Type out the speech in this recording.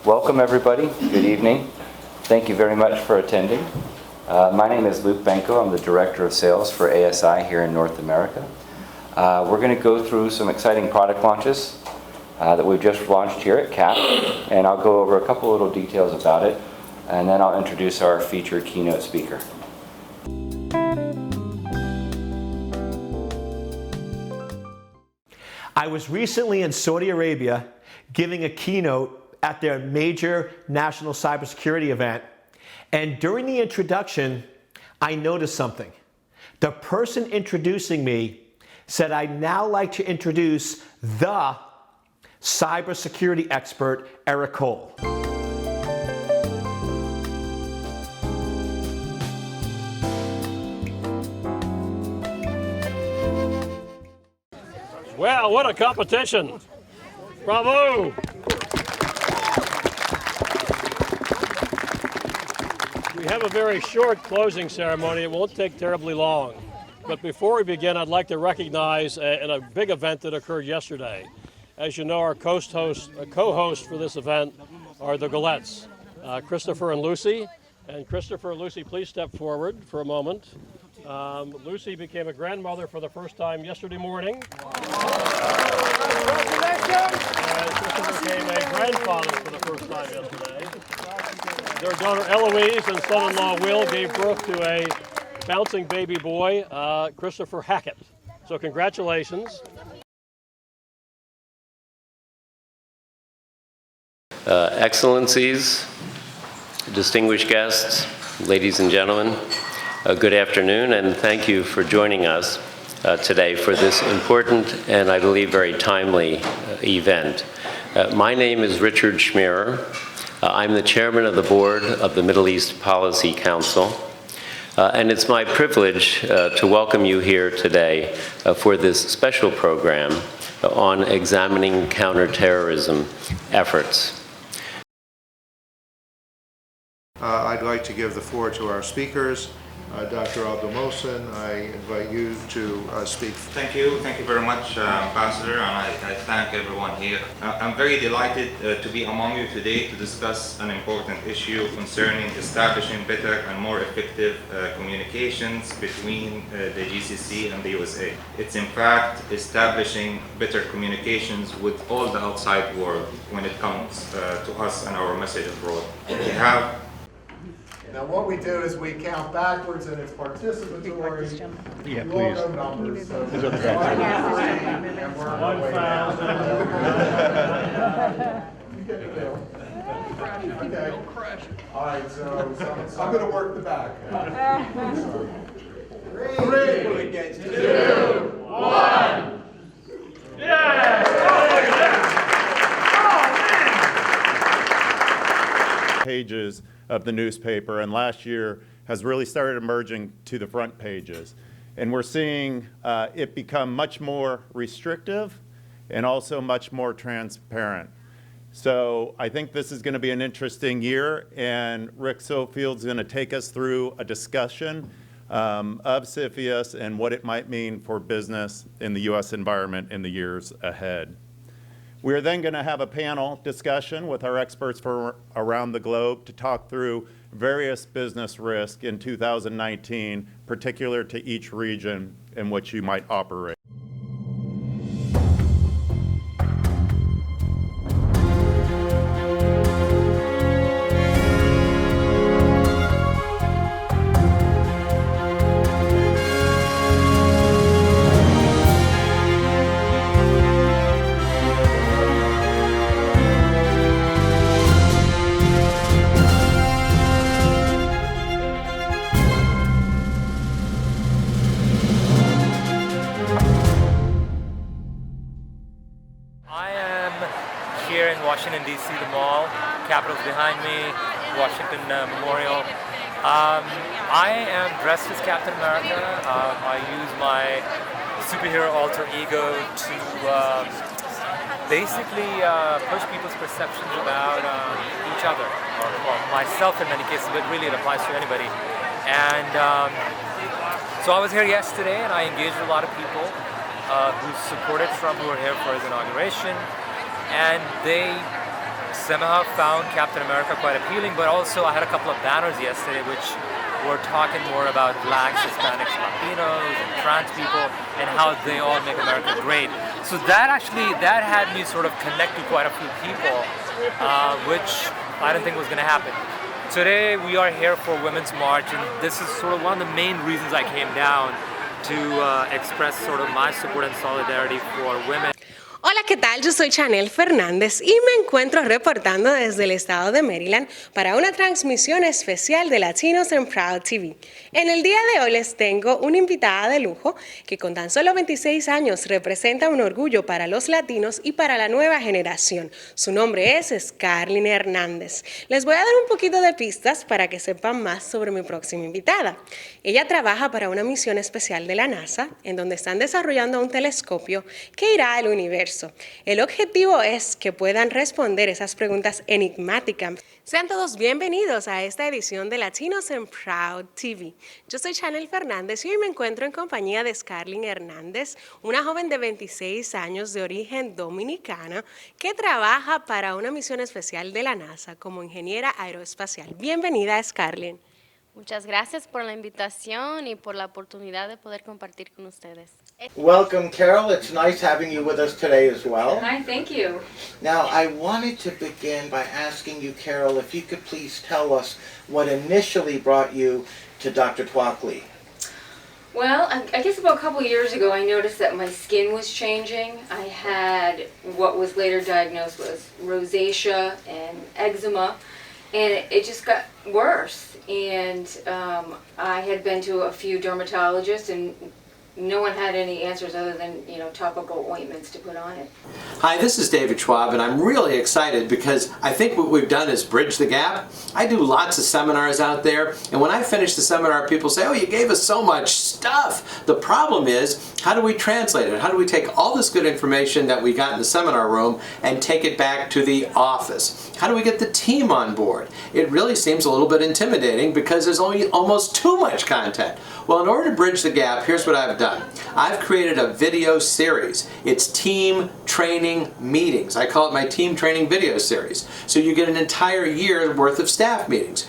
Welcome everybody, good evening. Thank you very much for attending. My name is Luke Benko, I'm the Director of Sales for ASI here in North America. We're going to go through some exciting product launches that we've just launched here at CAP, and I'll go over a couple little details about it, and then I'll introduce our featured keynote speaker. I was recently in Saudi Arabia giving a keynote at their major national cybersecurity event, and during the introduction, I noticed something. The person introducing me said, "I'd now like to introduce the cybersecurity expert, Eric Cole." Well, what a competition! Bravo! We have a very short closing ceremony. It won't take terribly long. But before we begin, I'd like to recognize a big event that occurred yesterday. As you know, our co-hosts for this event are the Gillettes, Christopher and Lucy. And Christopher and Lucy, please step forward for a moment. Lucy became a grandmother for the first time yesterday morning. And Christopher became a grandfather for the first time yesterday. Their daughter Eloise and son-in-law Will gave birth to a bouncing baby boy, Christopher Hackett. So congratulations. Excellencies, distinguished guests, ladies and gentlemen, good afternoon, and thank you for joining us today for this important and I believe very timely event. My name is Richard Schmierer. I'm the chairman of the board of the Middle East Policy Council, and it's my privilege to welcome you here today for this special program on examining counterterrorism efforts. I'd like to give the floor to our speakers. Dr. Abdelmohsen, I invite you to speak. Thank you very much, Ambassador, and I thank everyone here. I'm very delighted to be among you today to discuss an important issue concerning establishing better and more effective communications between the GCC and the USA. It's in fact establishing better communications with all the outside world when it comes to us and our message abroad. We have Now what we do is we count backwards and it's participatory. Yeah, You all please. know numbers. So These are the facts. and we're on our way down. You get the deal. Okay. All right, so I'm going to work the back. 3, 2, 1. Pages of the newspaper, and last year has really started emerging to the front pages. And we're seeing it become much more restrictive and also much more transparent. So I think this is going to be an interesting year, and Rick Sofield's going to take us through a discussion of CFIUS and what it might mean for business in the U.S. environment in the years ahead. We are then going to have a panel discussion with our experts from around the globe to talk through various business risks in 2019, particular to each region in which you might operate. Washington, D.C., the mall, Capitol's behind me, Washington Memorial. I am dressed as Captain America. I use my superhero alter ego to basically push people's perceptions about each other, or well, myself in many cases, but really it applies to anybody. And so I was here yesterday and I engaged with a lot of people who supported Trump, who were here for his inauguration. And they somehow found Captain America quite appealing, but also I had a couple of banners yesterday which were talking more about blacks, Hispanics, Latinos, and trans people, and how they all make America great. So that had me sort of connect to quite a few people, which I didn't think was going to happen. Today we are here for Women's March, and this is sort of one of the main reasons I came down to express sort of my support and solidarity for women. Hola, ¿qué tal? Yo soy Chanel Fernández y me encuentro reportando desde el estado de Maryland para una transmisión especial de Latinos and Proud TV. En el día de hoy les tengo una invitada de lujo que con tan solo 26 años representa un orgullo para los latinos y para la nueva generación. Su nombre es Scarlyn Hernández. Les voy a dar un poquito de pistas para que sepan más sobre mi próxima invitada. Ella trabaja para una misión especial de la NASA en donde están desarrollando un telescopio que irá al universo. El objetivo es que puedan responder esas preguntas enigmáticas. Sean todos bienvenidos a esta edición de Latinos and Proud TV. Yo soy Chanel Fernández y hoy me encuentro en compañía de Scarlyn Hernández, una joven de 26 años de origen dominicana que trabaja para una misión especial de la NASA como ingeniera aeroespacial. Bienvenida, Scarlyn. Muchas gracias por la invitación y por la oportunidad de poder compartir con ustedes. Welcome, Carol. It's nice having you with us today as well. Hi, thank you. Now, I wanted to begin by asking you, Carol, if you could please tell us what initially brought you to Dr. Twockley. Well, I guess about a couple years ago I noticed that my skin was changing. I had what was later diagnosed as rosacea and eczema, and it just got worse. And I had been to a few dermatologists, and no one had any answers other than, topical ointments to put on it. Hi, this is David Schwab, and I'm really excited because I think what we've done is bridge the gap. I do lots of seminars out there, and when I finish the seminar, people say, oh, you gave us so much stuff. The problem is, how do we translate it? How do we take all this good information that we got in the seminar room and take it back to the office? How do we get the team on board? It really seems a little bit intimidating because there's only almost too much content. Well, in order to bridge the gap, here's what I've done. I've created a video series. It's team training meetings. I call it my team training video series. So you get an entire year's worth of staff meetings.